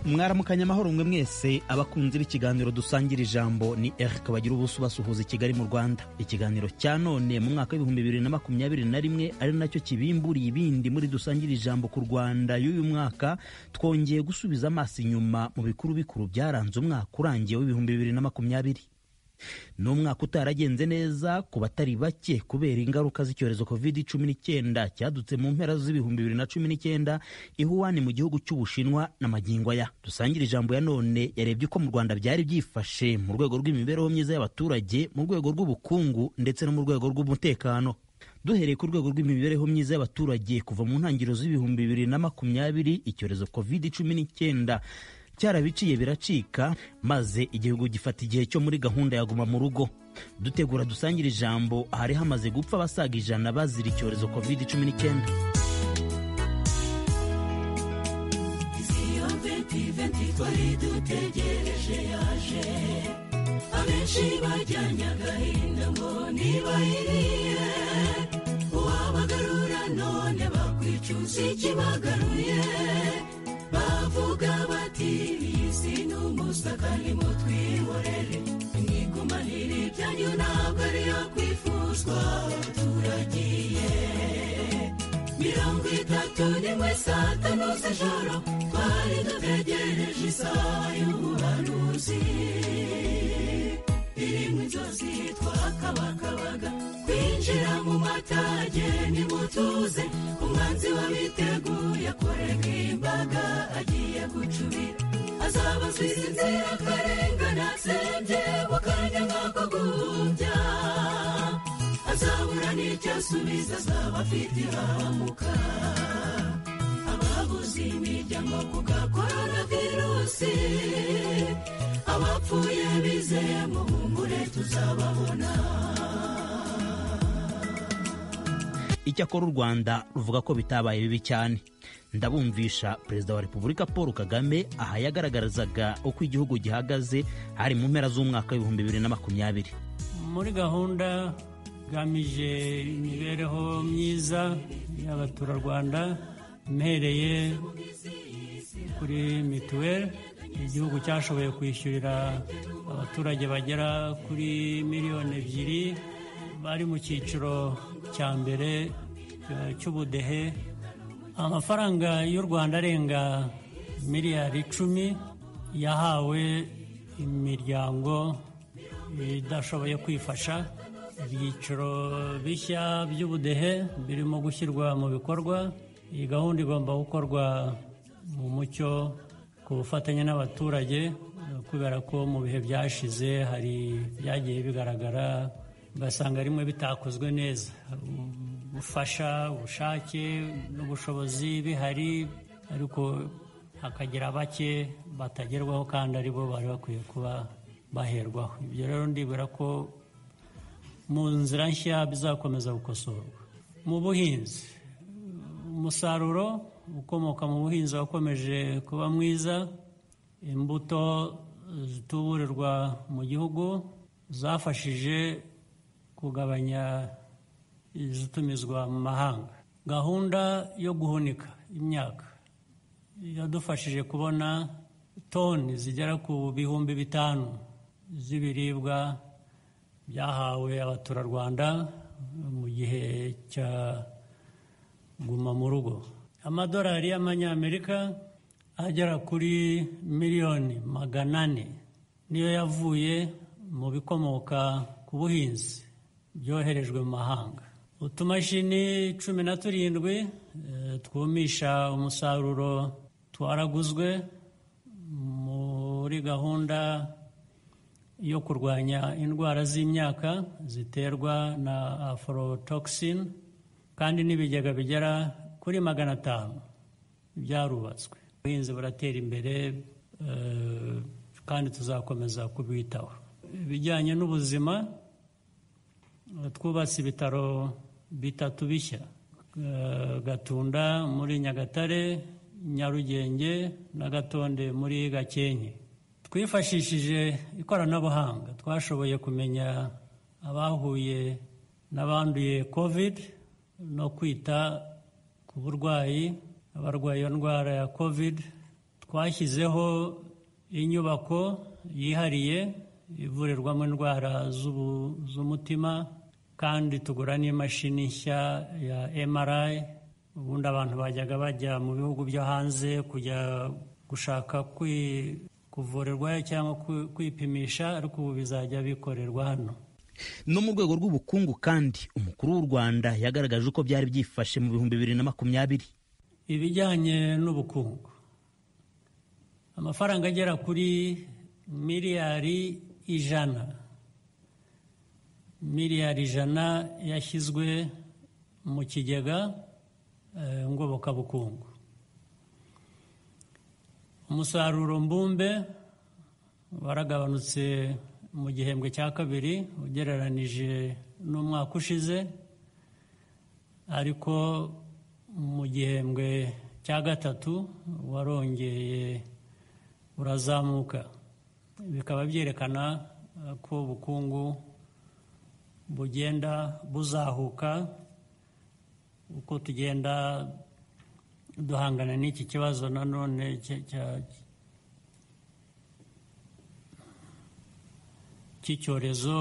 mwaramukanya amahoro mwe mwese abakunzi b'ikiganiro dusangira ijambo. Ni Eric bagira ubuso basuhuza Kigali mu Rwanda. Ikiganiro cya none mu mwaka w'ibihumbi 2021 ari nacyo kibimburiye ibindi muri dusangira ijambo ku Rwanda y'uyu mwaka. Twongeye gusubiza amaso inyuma mu bikuru bikuru byaranze umwaka urangiye w'ibihumbi 2020. Ni umwaka utaragenze neza ku batari bake kubera ingaruka z'icyorezo COVID-19 cyadutse mu mpera z'ibihumbi 2019 i Wuhan mu gihugu cy'Ubushinwa n'amagingo aya. Dusangira ijambo ya none yarebye uko mu Rwanda byari byifashe mu rwego rw'imibereho myiza y'abaturage, mu rwego rw'ubukungu ndetse no mu rwego rw'umutekano. Duhereye ku rwego rw'imibereho myiza y'abaturage, kuva mu ntangiriro z'ibihumbi 2020 icyorezo COVID-19 cyarabiciye biracika, maze igihugu gifata igihe cyo muri gahunda ya guma mu rugo. Dutegura dusangira ijambo, hari hamaze gupfa abasaga 100 bazira icyorezo COVID-19. Abenshi bajyanye agahinda ngo nibayiriye, uwabagarura none bakwicuza ikibagaruye. Bavuga bati isi n'umusaka nimutwihorere, mwigumanire ibyanyu ntabwo ari yo kwifuzwa. Turagiye 31 saa 5 z'ijoro, twari dutegereje isaha y'ubuhanuzi. Irimwe inzozi twakabakabaga, kwinjira mu matage nimutuze. Umwanzi wabiteguye akoreka imbaga, agiye gucubira azabasubiza inzira akarengana. Sembye wakanya nk'ako guhumbya, azabura n'icyo asubiza, azaba afite ihahamuka. Ababuze imiryango ku bwa coronavirusi, abapfuye bizeye muhumure tuzababona. Icyakora u Rwanda ruvuga ko bitabaye bibi cyane. Ndabumvisha Perezida wa Repubulika Paul Kagame aha yagaragarizaga uko igihugu gihagaze hari mu mpera z'umwaka w'ibihumbi 2020. Muri gahunda gamije imibereho myiza y'abaturarwanda, mpereye kuri mituweli, igihugu cyashoboye kwishyurira abaturage bagera kuri 2 miliyoni bari mu cyiciro cya mbere cy'ubudehe amafaranga y'u Rwanda arenga miliyari 10 yahawe imiryango idashoboye kwifasha. Ibyiciro bishya by'ubudehe birimo gushyirwa mu bikorwa. Iyi gahunda igomba gukorwa mu mucyo ku bufatanye n'abaturage, kubera ko mu bihe byashize hari byagiye bigaragara ugasanga rimwe bitakozwe neza. Ubufasha, ubushake n'ubushobozi bihari, ariko hakagira bake batagerwaho kandi aribo bari bakwiye kuba baherwaho. Ibyo rero ndibwira ko mu nzira nshya bizakomeza gukosorwa. Mu buhinzi, umusaruro ukomoka mu buhinzi wakomeje kuba mwiza. Imbuto zituburirwa mu gihugu zafashije kugabanya izitumizwa mu mahanga. Gahunda yo guhunika imyaka yadufashije kubona toni zigera ku 5,000 z'ibiribwa byahawe abaturarwanda mu gihe cya guma mu rugo. Amadolari y'amanyamerika agera kuri 400,000,000 niyo yavuye mu bikomoka ku buhinzi byoherejwe mu mahanga. Utumashini 17 twumisha umusaruro twaraguzwe muri gahunda yo kurwanya indwara z'imyaka ziterwa na aflatoxin, kandi n'ibigega bigera kuri 500 byarubatswe. Ubuhinzi buratera imbere kandi tuzakomeza kubwitaho. Ibijyanye n'ubuzima, twubatse ibitaro 3 bishya, Gatunda muri Nyagatare, Nyarugenge na Gatonde muri Gakenke. Twifashishije ikoranabuhanga twashoboye kumenya abahuye n'abanduye COVID no kwita ku burwayi abarwaye iyo ndwara ya COVID. twashyizeho inyubako yihariye ivurirwamo indwara z'umutima, kandi tugura n'imashini nshya ya MRI. Ubundi abantu bajyaga bajya mu bihugu byo hanze kujya gushaka kuvurirwa cyangwa kwipimisha, ariko ubu bizajya bikorerwa hano. No mu rwego rw'ubukungu kandi umukuru w'u Rwanda yagaragaje uko byari byifashe mu 2020. Ibijyanye n'ubukungu, amafaranga agera kuri miliyari 100 yashyizwe mu kigega ngobokabukungu. Umusaruro mbumbe waragabanutse mu gihembwe cya kabiri ugereranije n'umwaka ushize, ariko mu gihembwe cya gatatu warongeye urazamuka. Bikaba byerekana ko ubukungu bugenda buzahuka uko tugenda duhangana n'iki kibazo nanone cy'icyorezo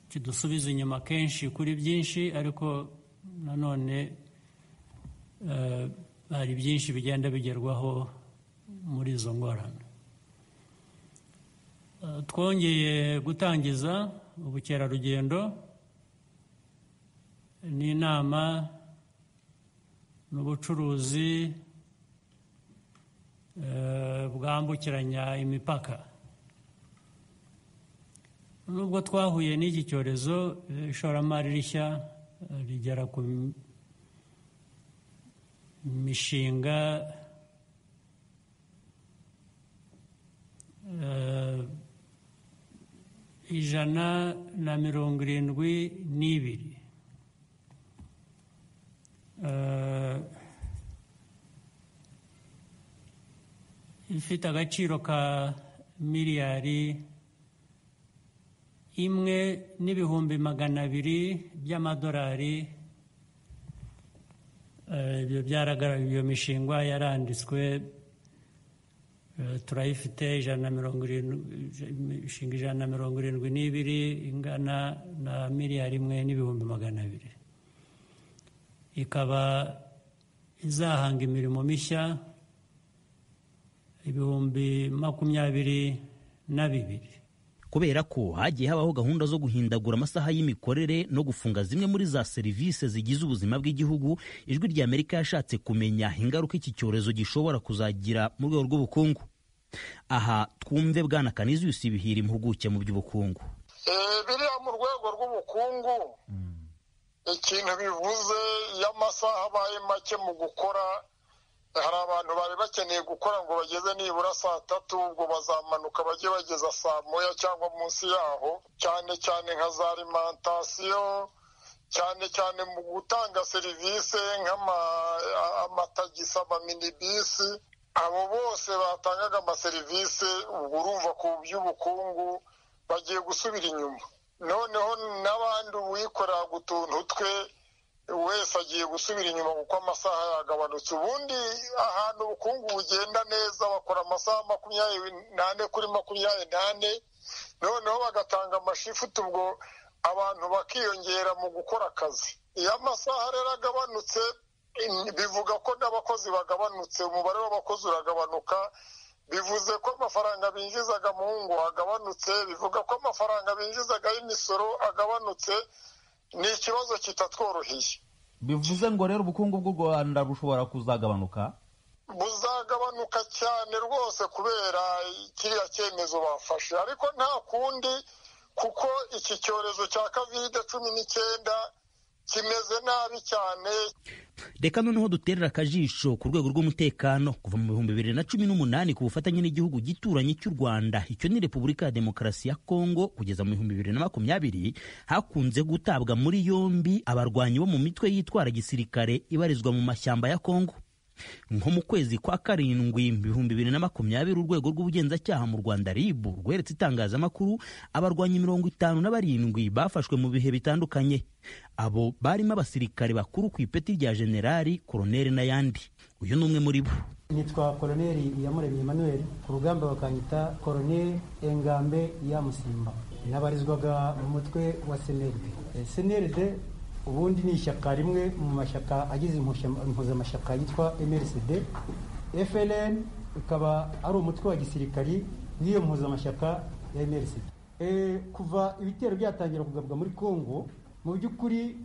kidusubiza inyuma kenshi kuri byinshi, ariko nanone hari byinshi bigenda bigerwaho muri izo ngorane. Twongeye gutangiza ubukerarugendo n'inama n'ubucuruzi bwambukiranya imipaka. Nubwo twahuye n'iki cyorezo, ishoramari rishya rigera ku mishinga ijana na 72 ifite agaciro ka miliyari 1,200,000 by'amadolari. Ibyo byaragaragaye, iyo mishinga yaranditswe, turayifite 172 ingana na miliyari 1,200,000. Ikaba izahanga imirimo mishya 22,000. Kubera ko hagiye habaho gahunda zo guhindagura amasaha y'imikorere no gufunga zimwe muri za serivisi zigize ubuzima bw'igihugu, Ijwi ry'Amerika yashatse kumenya ingaruka iki cyorezo gishobora kuzagira mu rwego rw'ubukungu. Aha twumve Bwana Canisius Bihira, impuguke mu by'ubukungu. Biriya mu rwego rw'ubukungu ikintu bivuze, y'amasaha abaye make mu gukora, hari abantu bari bakeneye gukora ngo bageze nibura 3:00, ubwo bazamanuka bajye bageza 9:00 cyangwa munsi yaho, cyane cyane nka za alimentation, cyane cyane mu gutanga serivisi nk'amatagisi, amaminibisi. Abo bose batangaga amaserivisi, ubwo urumva ku by'ubukungu bagiye gusubira inyuma. Noneho n'abandi uwikorera utuntu twe wese agiye gusubira inyuma kuko amasaha yagabanutse. Ubundi ahantu ubukungu bugenda neza bakora amasaha 24 kuri 24, noneho bagatanga amashifuti, ubwo abantu bakiyongera mu gukora akazi. Iyo amasaha rero agabanutse, bivuga ko n'abakozi bagabanutse, umubare w'abakozi uragabanuka, bivuze ko amafaranga binjizaga mu ngo agabanutse, bivuga ko amafaranga binjizaga y'imisoro agabanutse. Ni ikibazo kitatworoheye. Bivuze ngo rero ubukungu bw'u Rwanda bushobora kuzagabanuka? Buzagabanuka cyane rwose kubera kiriya cyemezo bafashe, ariko nta kundi, kuko iki cyorezo cya COVID-19 kimeze nabi cyane. Reka noneho duterera akajisho ku rwego rw'umutekano. Kuva mu 2018 ku bufatanye n'igihugu gituranye cy'u Rwanda, icyo ni Repubulika ya Demokarasi ya Kongo, kugeza mu 2020 hakunze gutabwa muri yombi abarwanyi bo mu mitwe yitwara gisirikare ibarizwa mu mashyamba ya Kongo. Nko mu kwezi kwa karindwi 2020, urwego rw'ubugenzacyaha mu Rwanda RIB rweretse itangazamakuru abarwanyi 57 bafashwe mu bihe bitandukanye. Abo barimo abasirikare bakuru ku ipeti rya generali, koloneli n'ayandi. uyu ni umwe muri bo. nitwa Koloneli Iyamuremye Emmanuel, ku rugamba bakanyita Koloneli Engambe ya Musimba, nabarizwaga mu mutwe wa CNLD. CNLD ubundi ni ishyaka rimwe mu mashyaka agize impuzamashyaka yitwa MRCD. FLN ikaba ari umutwe wa gisirikari w'iyo mpuzamashyaka ya MRCD. Kuva ibitero byatangira kugabwa muri Kongo, mu by'ukuri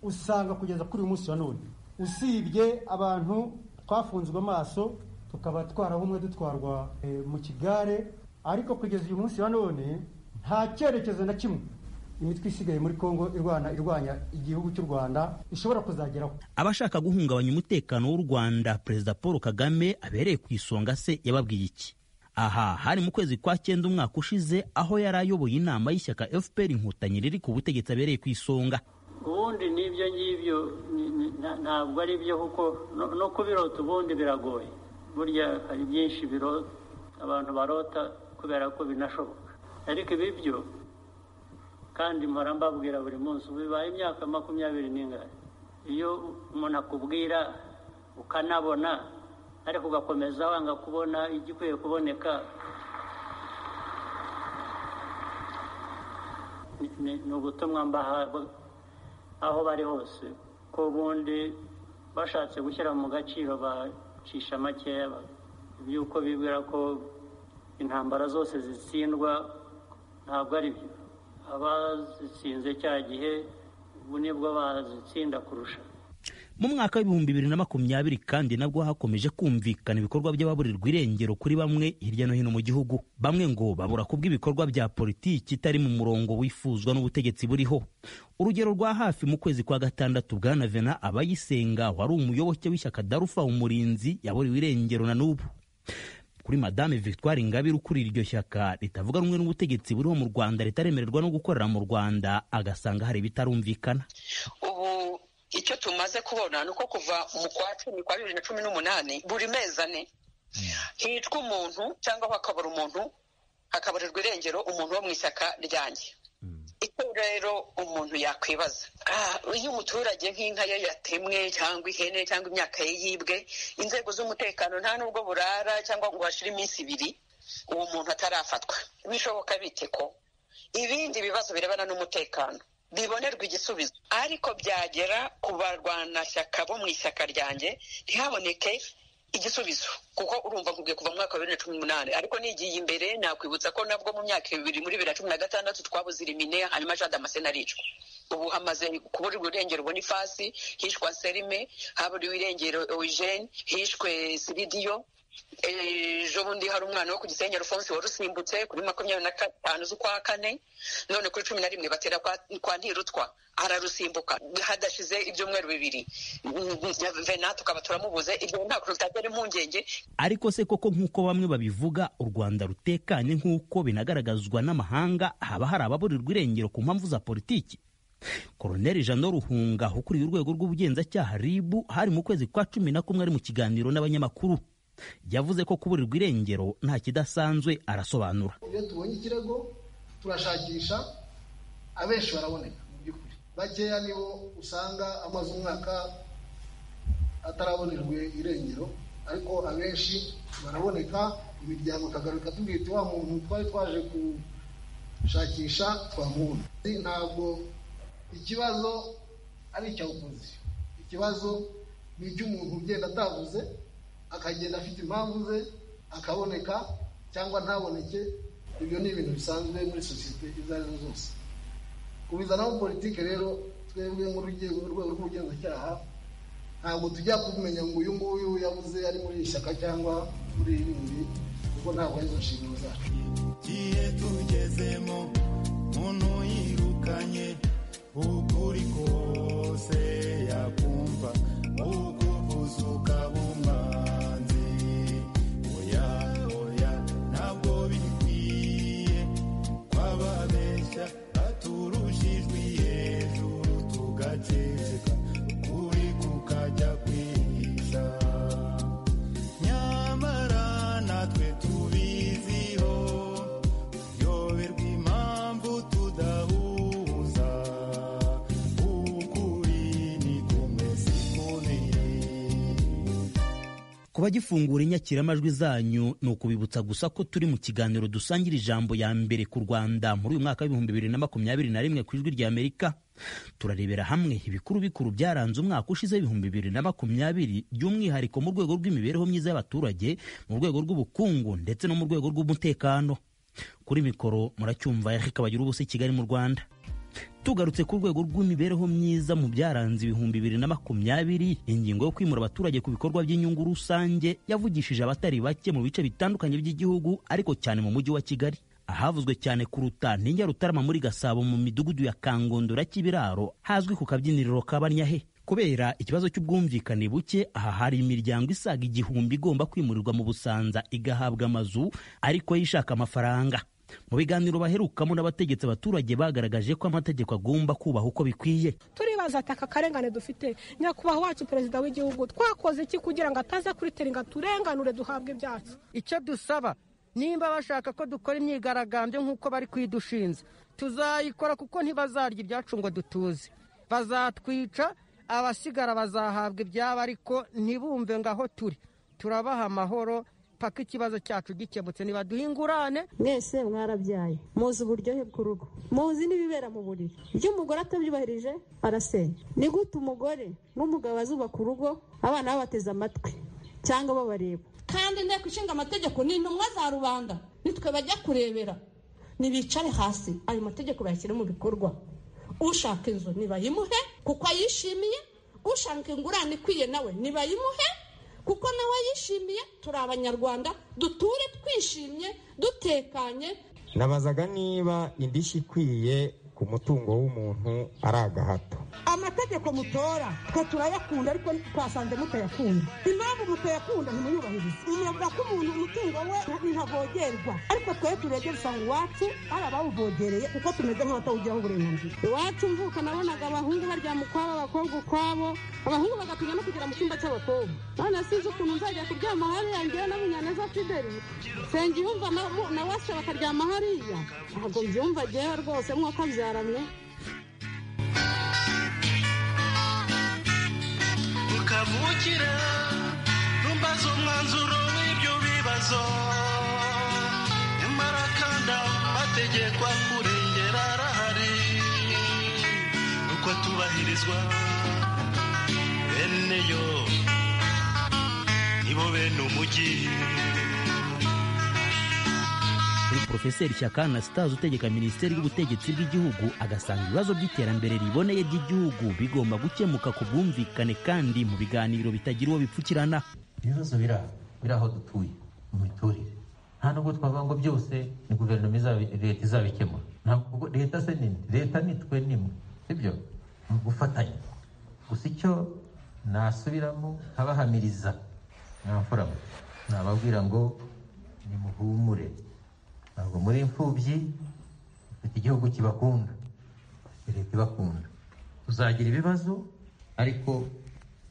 usanga kugeza kuri uyu munsi wa none, usibye abantu twafunzwe amaso tukaba twarahumwe dutwarwa mu kigare, ariko kugeza uyu munsi wa none nta cyerekezo na kimwe imitwe isigaye muri Kongo irwanya igihugu cy'u Rwanda ishobora kuzageraho. Abashaka guhungabanya umutekano w'u Rwanda, Perezida Paul Kagame abereye ku isonga se yababwiye iki? Aha hari mu kwezi kwa 9 umwaka ushize, aho yari ayoboye inama y'ishyaka FPR Inkotanyi riri ku butegetsi abereye ku isonga. Ubundi n'ibyo ngibyo ntabwo ari byo, kuko no kubirota ubundi biragoye. Burya hari byinshi birota abantu barota kubera ko binashoboka, ariko ibi byo kandi mpora mbabwira buri munsi, bibaye imyaka 20 n'ingari. Iyo umuntu akubwira ukanabona ariko ugakomeza wanga kubona igikwiye kuboneka, ni ubutumwa mbaha aho bari hose, ko ubundi bashatse gushyira mu gaciro bacisha makeya, iby'uko bibwira ko intambara zose zitsindwa. Ntabwo ari byo. Abazitsinze cya gihe ubu nibwo bazitsinda kurusha. Mu mwaka wa 2020 kandi nabwo hakomeje kumvikana ibikorwa by'ababurirwa irengero kuri bamwe hirya no hino mu gihugu. Bamwe ngo babura kubw'ibikorwa bya politiki itari mu murongo wifuzwa n'ubutegetsi buriho. Urugero rwa hafi, mu kwezi kwa 6 Bwana Vena Abayisenga wari umuyoboke w'ishyaka Darufa Umurinzi yaburiwe irengero na n'ubu. Kuri Madame Victoire Ingabire ukuriye iryo shyaka ritavuga rumwe n'ubutegetsi buriho mu Rwanda, ritaremererwa no gukorera mu Rwanda, agasanga hari bitarumvikana. Ubu icyo tumaze kubona nuko kuva mu kwa 10 kwa 2018 buri mezi ane hitwa umuntu cyangwa hakabura umuntu, hakaburirwa irengero umuntu wo mu ishyaka ryanjye. Icyo rero umuntu yakwibaza, iyo umuturage nk'inka ye yatemwe cyangwa ihene cyangwa imyaka ye yibwe, inzego z'umutekano nta nubwo burara cyangwa ngo hashire iminsi 2 uwo muntu atarafatwa. Bishoboka bite ko ibindi bibazo birebana n'umutekano bibonerwa igisubizo, ariko byagera ku barwanashyaka bo mu ishyaka ryanjye ntihaboneke igisubizo? Kuko urumva nkubwiye kuva mu mwaka wa 2018, ariko nigiye imbere nakwibutsa ko nabwo mu myaka 2 muri 2016 twabuze Irimine, hanyuma Jean Damascene aricwa. Ubu hamaze kuburirwa irengero Boniface, hishwa Serime, haburiwe irengero Eugene, hishwe Siridiyo. Ejo bundi hari umwana wo ku Gisenyi Alphonse warusimbutse kuri 25 z'ukwa 4, none kuri 11 batera kwa Ntirutwa ararusimbuka hadashize ibyumweru 2. Vena tukaba turamubuze, ibyo nta kurutagera impungenge. Ariko se koko nk'uko bamwe babivuga, u Rwanda rutekanye nk'uko binagaragazwa n'amahanga, haba hari ababurirwa irengero ku mpamvu za politiki? Koloneli Jean Ruhunga ukuriye urwego rw'ubugenzacyaha RIB hari mu kwezi kwa 11 ari mu kiganiro n'abanyamakuru, yavuze ko kuburirwa irengero nta kidasanzwe. Arasobanura. Iyo tubonye ikirego turashakisha, abenshi baraboneka mu by'ukuri, bakeya nibo usanga amaze umwaka atarabonerwe irengero, ariko abenshi baraboneka. Imiryango ikagaruka tubwite wa muntu twari twaje gushakisha twamubona. Ntabwo ikibazo ari icya opozisiyo, ikibazo ni icy'umuntu ugenda atavuze, akagenda afite impamvu ze, akaboneka cyangwa ntaboneke. Ibyo ni ibintu bisanzwe muri sosiyete izo ari zo zose. Kubizanaho politike rero, twebwe mu rwego rw'ubugenzacyaha ntabwo tujya kumenya ngo uyu nguyu yabuze ari muri ishyaka cyangwa muri ibindi, kuko ntabwo ari zo nshingano zacu. Igihe tugezemo umuntu yirukanye ukuri kose yakumva, ukuvuza ukabumwanzi. Oya ntabwo bikwiye kwababeshya baturushijwe hejuru tugaceceka, ukuri kukajya kwihisha. Nyamara natwe tubiziho, yoberwa impamvu tudahuza. Ukuri ni kumwe sikomeye, kuba gifungura inyakiramajwi zanyu ni ukubibutsa gusa ko turi mu kiganiro dusangira ijambo ya mbere ku Rwanda muri uyu mwaka w'2021 ku Ijwi rya Amerika. Turarebera hamwe ibikuru bikuru byaranze umwaka ushize 2020 by'umwihariko mu rwego rw'imibereho myiza y'abaturage, mu rwego rw'ubukungu ndetse no mu rwego rw'umutekano. Kuri mikoro muracyumva Eric Kabagirubusa, Kigali mu Rwanda. Tugarutse ku rwego rw'imibereho myiza mu byaranze 2020, ingingo yo kwimura abaturage ku bikorwa by'inyungu rusange yavugishije abatari bake mu bice bitandukanye by'igihugu, ariko cyane mu mujyi wa Kigali. Ahavuzwe cyane kuruta ni Nyarutarama muri Gasabo, mu midugudu ya Kangondo na Kibiraro, hazwi ku kabyiniriro ka Banyahe. Kubera ikibazo cy'ubwumvikane buke, aha hari imiryango isaga 1000 igomba kwimurirwa mu Busanza igahabwa amazu ariko yishaka amafaranga. Mu biganiro baherukamo n'abategetsi, abaturage bagaragaje ko amategeko agomba kubaha uko bikwiye. Turibaza ati aka karengane dufite, nyakubahwa wacu perezida w'igihugu twakoze iki kugira ngo ataza kuriteringa turenganure duhabwe ibyacu? Icyo dusaba, nimba bashaka ko dukora imyigaragambyo nk'uko bari kwidushinza, tuzayikora kuko ntibazarya ibyacu ngo dutuze. Bazatwica, abasigara bazahabwa ibyabo, ariko ntibumve ngaho turabaha amahoro paka ikibazo cyacu gikemutse. Nibaduha ingurane. Mwese mwarabyaye, muzi uburyohe bw'urugo, muzi n'ibibera mu buriri. Ibyo umugore atabyubahirije arasenya. Ni gute umugore n'umugabo azubaka urugo abana babateze amatwi cyangwa babareba? Kandi inteko ishinga amategeko ni intumwa za rubanda, nitwe bajya kurebera. Nibicare hasi ayo mategeko bayashyire mu bikorwa. Ushaka inzu nibayimuhe kuko ayishimiye, ushaka ingurane ikwiye nawe nibayimuhe kuko nawe yishimiye. Turi Abanyarwanda, duture twishimye dutekanye. Nabazaga niba indishyi ikwiye ku mutungo w'umuntu ari agahato. Amategeko mutora twe turayakunda, ariko twasanze mutayakunda. Impamvu mutayakunda ntimuyubahirize. Umuvuga ko umuntu umutungo we ntavogerwa, ariko twe turebye dusanga iwacu ari abawuvogereye kuko tumeze nk'abatawugiraho uburenganzira. Iwacu mvuka nabonaga abahungu baryama ukwabo, abakobwa ukwabo, abahungu bagatinya no kugera mu cyumba cy'abakobwa. None sinzi ukuntu nzajya kuryama hariya ngewe na Munyaneza Fideli, Sengiyumva na Wase bakaryama hariya. Ntabwo mbyumva ngewe rwose mwuko byaramwe. Ukavukira numbaza umwanzuro w'ibyo bibazo, nyamara kandi amategeko akurengera arahari, uko atubahirizwa bene yo nibo bene umujyi. Profeseri Shyaka Anastase utegeka Minisiteri y'Ubutegetsi bw'Igihugu agasanga ibibazo by'iterambere riboneye ry'igihugu bigomba gukemuka ku bwumvikane kandi mu biganiro bitagira uwo bipfukirana. Ibibazo biri aho dutuye mu miturire, nta nubwo twavuga ngo byose ni guverinoma leta izabikemura. Ntabwo leta se nini, leta nitwe nimwe, sibyo? Mu gufatanya gusa. Icyo nasubiramo abahamiriza n'abafuramo, nababwira ngo nimuhumure, ntabwo muri imfubyi, ufite igihugu kibakunda, leta ibakunda. Tuzagira ibibazo ariko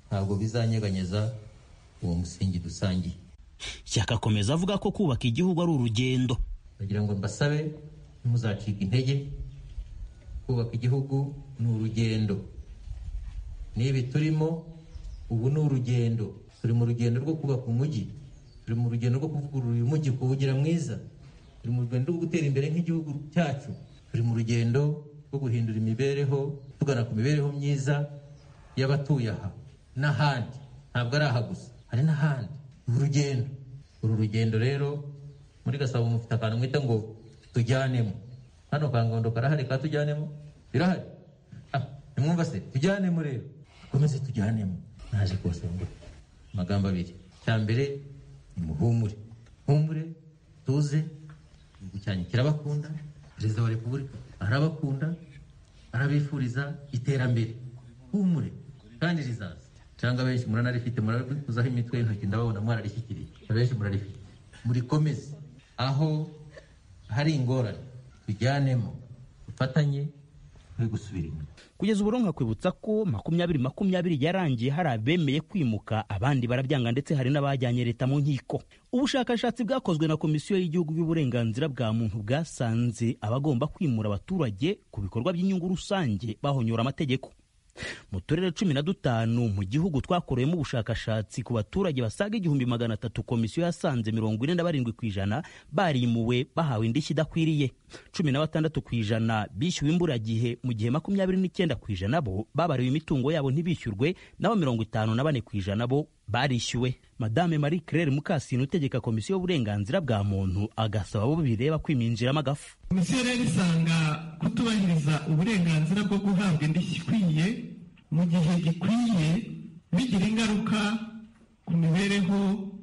ntabwo bizanyeganyeza uwo musingi dusangiye. Shyaka akomeza avuga ko kubaka igihugu ari urugendo. Bagira ngo mbasabe ntimuzacika intege, kubaka igihugu ni urugendo. Nibi turimo ubu ni urugendo. Turi mu rugendo rwo kubaka umujyi, turi mu rugendo rwo kuvugurura uyu mujyi kuwugira mwiza, turi mu rugendo rwo gutera imbere nk'igihugu cyacu, turi mu rugendo rwo guhindura imibereho tugana ku mibereho myiza y'abatuye aha n'ahandi. Ntabwo ari aha gusa, hari n'ahandi. Urugendo, uru rugendo rero muri Gasabo mufite akantu mwita ngo tujyanemo. Hano Kangondo karahari ka tujyanemo, birahari. Nimwumva se tujyanemo rero, komeze tujyanemo. Naje kubasaba ngo amagambo abiri. Cya mbere ni muhumure, humure, tuze. Igihugu cyanyu kirabakunda, perezida wa repubulika arabakunda, arabifuriza iterambere. Humure kandi rizaza. Cyangwa benshi muranarifite, murakuzaho imitwe y'intoki ndababona mwararishyikiriye. Benshi murarifite, murikomeze. Aho hari ingorane tujyanemo, dufatanye no gusubira inyuma. Kugeza ubu ronka kwibutsa ko 2020 yarangiye hari abemeye kwimuka, abandi barabyanga ndetse hari n'abajyanye leta mu nkiko. Ubushakashatsi bwakozwe na Komisiyo y'Igihugu y'Uburenganzira bwa Muntu bwasanze abagomba kwimura abaturage ku bikorwa by'inyungu rusange bahonyora amategeko. Mu turere 15 mu gihugu twakoreyemo ubushakashatsi ku baturage basaga 300,000 komisiyo yasanze 47% barimuwe bahawe indishyi idakwiriye. 16% bishyuwe imburagihe, mu gihe 29% bo babariwe imitungo yabo ntibishyurwe, naho 54% bo barishyuwe. Madame Marie Claire Mukasine utegeka komisiyo y'uburenganzira bwa muntu agasaba abo bireba kwiminjiramo agafu. Komisiyo rero isanga kutubahiriza uburenganzira bwo guhabwa indishyi ikwiye mu gihe gikwiye bigira ingaruka ku mibereho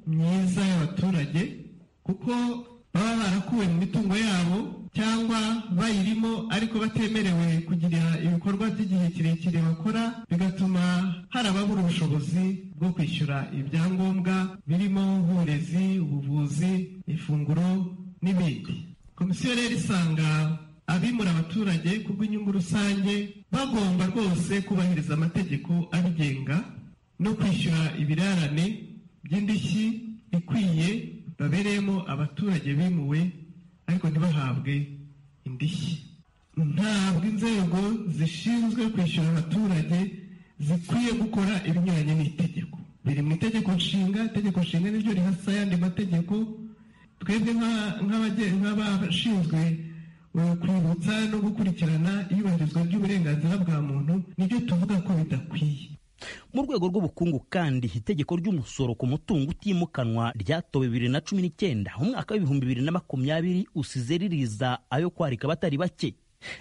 myiza y'abaturage, kuko baba barakuwe mu mitungo yabo cyangwa bayirimo ariko batemerewe kugira ibikorwa by'igihe kirekire bakora, bigatuma hari ababura ubushobozi bwo kwishyura ibyangombwa birimo uburezi, ubuvuzi, ifunguro n'ibindi. Komisiyo rero isanga abimura abaturage ku bw'inyungu rusange bagomba rwose kubahiriza amategeko abigenga no kwishyura ibirarane by'indishyi ikwiye babereyemo abaturage bimuwe ariko ntibahabwe indishyi. Ntabwo inzego zishinzwe kwishyura abaturage zikwiye gukora ibinyuranye n'itegeko. Biri mu itegeko nshinga. Itegeko nshinga niryo rihasa ayandi mategeko. Twebwe nk'abashinzwe kwibutsa no gukurikirana iyubahirizwa ry'uburenganzira bwa muntu nibyo tuvuga ko bidakwiye. Mu rwego rw'ubukungu kandi, itegeko ry'umusoro ku mutungo utimukanwa ryatowe 2019, umwaka w'2020 usize ririza ayo kwarika abatari bake.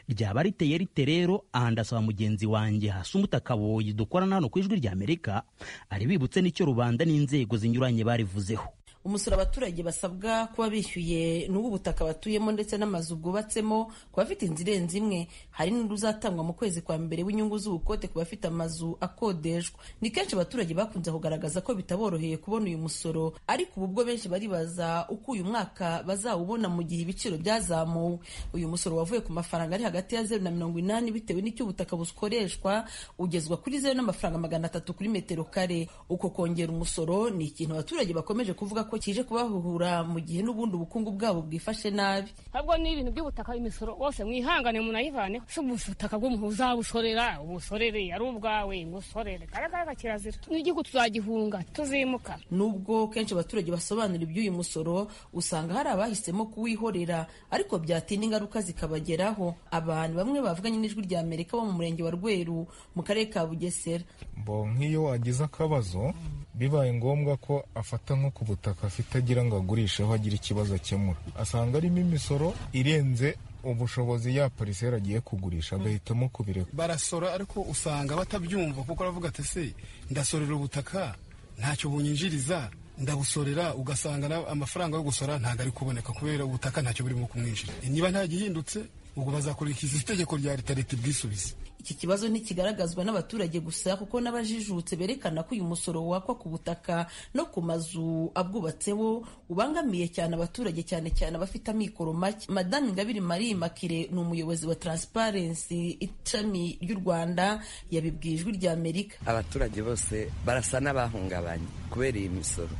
Ryaba riteye rite rero? Aha ndasaba mugenzi wanjye Hasumuta Kaboyi dukorana hano ku Ijwi ry'Amerika ari bibutse n'icyo rubanda n'inzego zinyuranye barivuzeho. Umusoro abaturage basabwa kuba bishyuye n'ubu butaka batuyemo ndetse n'amazu bwubatsemo ku bafite inzu irenze imwe, hari n'uruzatangwa mu kwezi kwa mbere w'inyungu z'ubukote ku bafite amazu akodeshwa. Ni kenshi abaturage bakunze kugaragaza ko bitaboroheye kubona uyu musoro, ariko ubu bwo benshi baribaza uko uyu mwaka bazawubona mu gihe ibiciro byazamuwe. Uyu musoro wavuye ku mafaranga ari hagati ya 0 na 80 bitewe n'icyo ubutaka bukoreshwa, ugezwa kuri 0 n'amafaranga 300 kuri metero kare. Uko kongera umusoro ni ikintu abaturage bakomeje kuvuga ko kije kubahuhura mu gihe n'ubundi ubukungu bwabo bwifashe nabi. Ahubwo ni ibintu by'ubutaka imisoro wose mwihangane munayivane, se ubutaka bwo muzabusorera ubusorere ari ubwawe ngusorere karagara kirazira, n'igihugu tuzagihunga tuzimuka. Nubwo kenshi abaturage basobanura iby'uyu musoro, usanga hari abahisemo kuwihorera, ariko byatinda ingaruka zikabageraho. Abantu bamwe bavuganye n'Ijwi ry'Amerika bo mu murenge wa Rweru mu karere ka Bugesera. Nk'iyo wagize akabazo bibaye ngombwa ko afata nko ku butaka afite agira ngo agurisheho agira ikibazo akemura, asanga arimo imisoro irenze ubushobozi ya parisera agiye kugurisha, agahitamo kubireka. Barasora ariko usanga batabyumva, kuko aravuga ati se ndasorera ubutaka ntacyo bunyinjiriza, ndabusorera, ugasanga amafaranga yo gusora ntabwo ari kuboneka kubera ubutaka ntacyo burimo kumwinjira. Niba nta gihindutse ubwo bazakurikiza itegeko rya leta bwisubize. Iki kibazo ntikigaragazwa n'abaturage gusa, kuko n'abajijutse berekana ko uyu musoro wakwa ku butaka no ku mazu abwubatseho ubangamiye cyane abaturage, cyane cyane abafite amikoro make. Madame Ingabire Marie Makire ni umuyobozi wa Transparency ishami ry'u Rwanda, yabibwiye Ijwi ry'Amerika. Abaturage bose barasa n'abahungabanye kubera iyi misoro.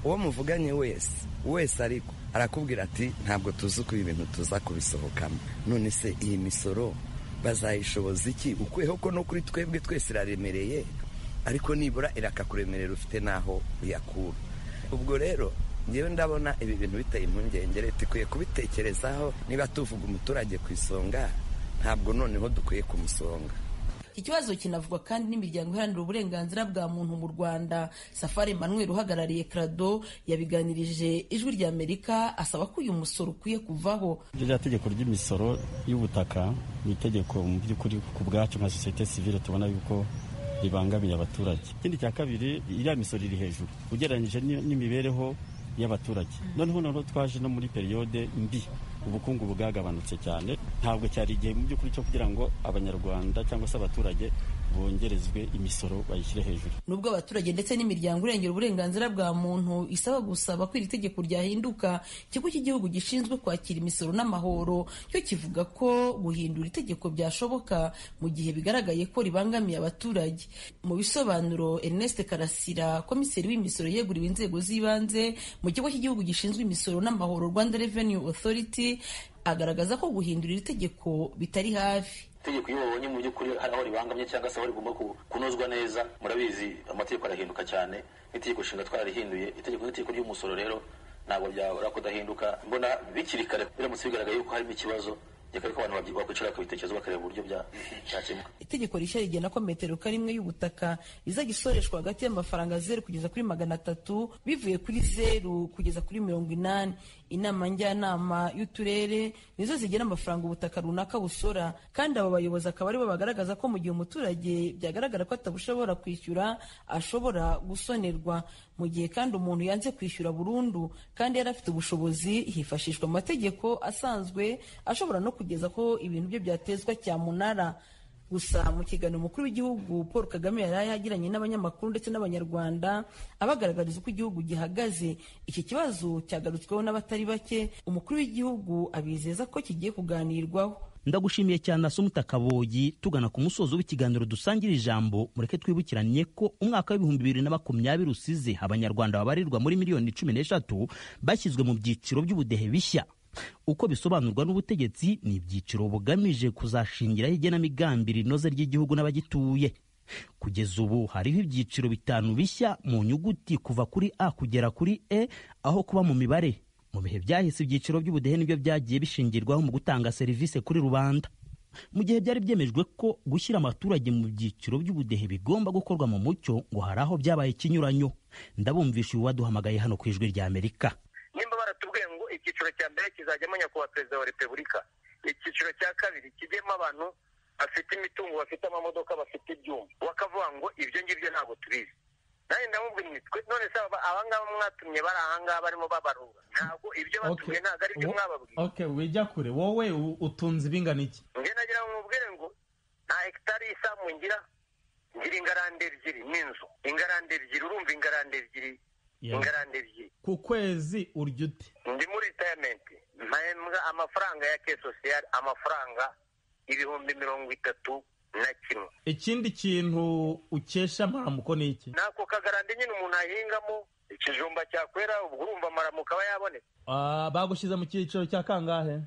Uwo muvuganye wese ariko arakubwira ati ntabwo tuzi uko ibintu tuza kubisohokamo. None se iyi misoro bazayishoboza iki? Ukweho ko no kuri twebwe twese iraremereye, ariko nibura irakakuremerera ufite naho uyakura. Ubwo rero ngewe ndabona ibi bintu biteye impungenge, leta ikwiye kubitekerezaho. Niba tuvuga umuturage ku isonga, ntabwo noneho dukwiye kumusonga. Ikibazo kinavugwa kandi n'imiryango iharanira uburenganzira bwa muntu mu Rwanda. Safari Emmanuel uhagarariye Crado yabiganirije Ijwi ry'Amerika, asaba ko uyu musoro ukwiye kuvaho. Iryo tegeko ry'imisoro y'ubutaka ni itegeko mu by'ukuri ku bwacu nka societe civile tubona yuko ribangamiye abaturage. Ikindi cya kabiri, iriya misoro iri hejuru ugereranyije n'imibereho y'abaturage. Noneho twaje no muri periode mbi, ubukungu bwagabanutse cyane. Ntabwo cyari igihe mu by'ukuri cyo kugira ngo abanyarwanda cyangwa se abaturage bongerezwe imisoro bayishyire hejuru. Nubwo abaturage ndetse n'imiryango irengera uburenganzira bwa muntu gusaba ko iri tegeko ryahinduka, ikigo cy'igihugu gishinzwe kwakira imisoro n'amahoro cyo kivuga ko guhindura itegeko byashoboka mu gihe bigaragaye ko ribangamiye abaturage. Mu bisobanuro, Ernest Karasira, komiseri w'imisoro yeguriwe inzego z'ibanze mu kigo cy'igihugu gishinzwe imisoro n'amahoro Rwanda Revenue Authority, agaragaza ko guhindura iri tegeko bitari hafi. itegeko iyo babonye mu by'ukuri hari aho ribangamye cyangwa se aho rigomba kunozwa neza, murabizi amategeko arahinduka cyane, n'itegeko nshinga twarahinduye, itegeko ry'umusoro rero ntabwo byabura kudahinduka. Mbona bikiri kare biramutse bigaragaye yuko harimo ikibazo, ko abantu bakwicara bakabitekereza bakareba uburyo byakemuka. Itegeko rishya rigena ko metero karimwe y'ubutaka izajya isoreshwa hagati y'amafaranga 0 kugeza kuri 300 bivuye kuri 0 kugeza kuri 80. Inama njyanama y'uturere nizo zigena amafaranga ubutaka runaka busora, kandi abo bayobozi akaba aribo bagaragaza ko mu gihe umuturage byagaragara ko atabushobora kwishyura ashobora gusonerwa. Mu gihe kandi umuntu yanze kwishyura burundu kandi yari afite ubushobozi, hifashishwa amategeko asanzwe ashobora no kugeza ko ibintu bye byatezwa cyamunara. Gusa mu kiganiro umukuru w'igihugu Paul Kagame yari yagiranye n'abanyamakuru ndetse n'abanyarwanda abagaragariza uko igihugu gihagaze, iki kibazo cyagarutsweho n'abatari bake. Umukuru w'igihugu abizeza ko kigiye kuganirwaho. Ndagushimiye cyane Asumuta Kaboyi. Tugana ku musozo w'ikiganiro dusangira ijambo, mureke twibukiranye ko umwaka wa 2020 usize abanyarwanda babarirwa muri miliyoni 13 bashyizwe mu byiciro by'ubudehe bishya. Uko bisobanurwa n'ubutegetsi, ni ibyiciro bugamije kuzashingiraho igenamigambi rinoze ry'igihugu n'abagituye. Kugeza ubu hariho ibyiciro 5 bishya mu nyuguti kuva kuri A kugera kuri E, aho kuba mu mibare. Mu bihe byahise ibyiciro by'ubudehe nibyo byagiye bishingirwaho mu gutanga serivisi kuri rubanda. Mu gihe byari byemejwe ko gushyira abaturage mu byiciro by'ubudehe bigomba gukorwa mu mucyo, ngo hari aho byabaye ikinyuranyo. Ndabumvisha uwaduhamagaye hano ku Ijwi ry'Amerika. Nimba baratubwiye ngo icyiciro cya mbere kizajyamo nyakubahwa perezida wa repubulika, icyiciro cya kabiri kijyemo abantu bafite imitungo, bafite amamodoka, bafite ibyuma, bakavuga ngo ibyo ngibyo ntabwo tubizi. Nanjye ndamubwira nitwe none se abangaba mwatumye bari ahangaha barimo babarura, ntabwo ibyo batumye ntabwo ari byo mwababwiye. Okay, wijya kure. Wowe utunze ibingana iki? Nge nagira ngo mubwire ngo nta hegitari y'isambu ngira ingarande 2 n'inzu, ingarande 2, urumva ingarande 2 ingarande 2 ku kwezi urya ute? Ndi muri retirement, mpembwa amafaranga ya ke social, amafaranga 31,000. Ikindi kintu ukesha amaramuko ni iki? Nako kagarande nyine umuntu ahingamo ikijumba cyakwera, ubwo urumva amaramuko aba yabonetse. Bagushyize mu cyiciro cya kangahe?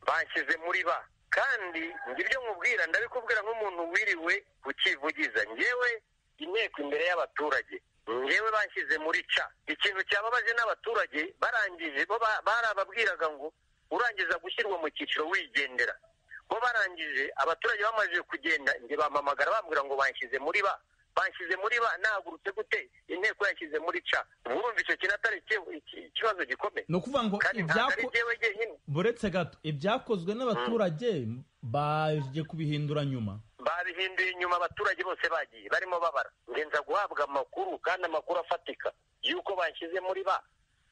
Banshyize muri ba, kandi ngibyo nkubwira, ndabikubwira nk'umuntu wiriwe kukivugiza. Ngewe inteko imbere y'abaturage, ngewe banshyize muri ca. Ikintu cyababaje n'abaturage barangije bo barababwiraga ngo urangiza gushyirwa mu cyiciro wigendera. Bo barangije abaturage bamaze kugenda, nge bamamagara bambwira ngo banshyize muri ba, nahagurutse gute inteko yashyize muri ca. Urumva icyo kintu atari ikibazo gikomeye. No kuvuga ngo buretse gato ibyakozwe n'abaturage baje kubihindura nyuma. Babihinduye nyuma, abaturage bose bagiye barimo babara. Ngenza guhabwa amakuru, kandi amakuru afatika yuko banshyize muri ba.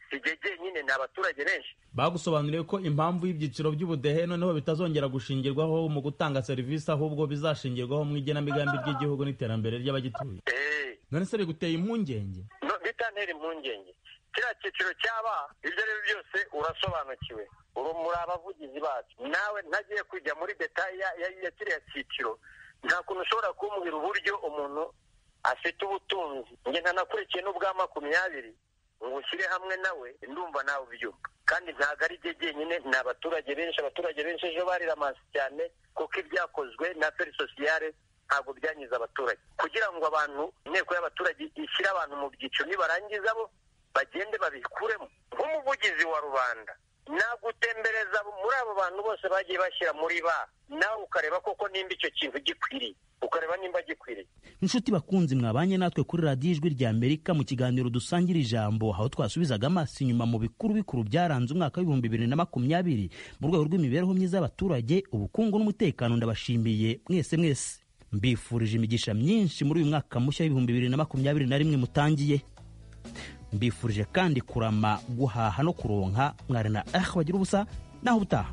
Sigege nyine ni abaturage benshi. Bagusobanuriye ko impamvu y'ibyiciro by'ubudehe noneho bitazongera gushingirwaho mu gutanga serivisi, ahubwo bizashingirwaho mu igenamigambi ry'igihugu n'iterambere ry'abagituye. None se biguteye impungenge? No, bitantera impungenge. Kiriya cyiciro cyaba ibyo rero byose urasobanukiwe, muri abavugizi bacu. Nawe ntagiye kujya muri detail ya kiriya cyiciro, nta kuntu ushobora kumbwira uburyo umuntu afite ubutunzi. Nge ntanakurikiye n'ubwa 20 ngo ushyire hamwe nawe, ndumva nawe ubyumva. Kandi ntabwo ari jye jyenyine, ni abaturage benshi ejo bariramasi cyane, kuko ibyakozwe na feri sosiyale ntabwo byanyiza abaturage. Kugira ngo abantu, inteko y'abaturage ishyire abantu mu byiciro, nibarangiza bo bagende babikuremo. Nk'umuvugizi wa rubanda nagutembereza muri abo bantu bose bagiye bashyira muri ba, nawe ukareba koko nimba icyo kintu gikwiriye, ukareba nimba gikwiriye. Inshuti bakunzi, mwabanye natwe kuri radiyo Ijwi ry'Amerika mu kiganiro dusangira ijambo, aho twasubizaga amaso inyuma mu bikuru byaranze umwaka wa 2020 mu rwego rw'imibereho myiza y'abaturage, ubukungu n'umutekano. Ndabashimiye mwese. Mbifurije imigisha myinshi muri uyu mwaka mushya wa 2021 mutangiye. Mbifurije kandi kurama, guhaha no kuronka. Mwarana bagira ubusa naho utaha.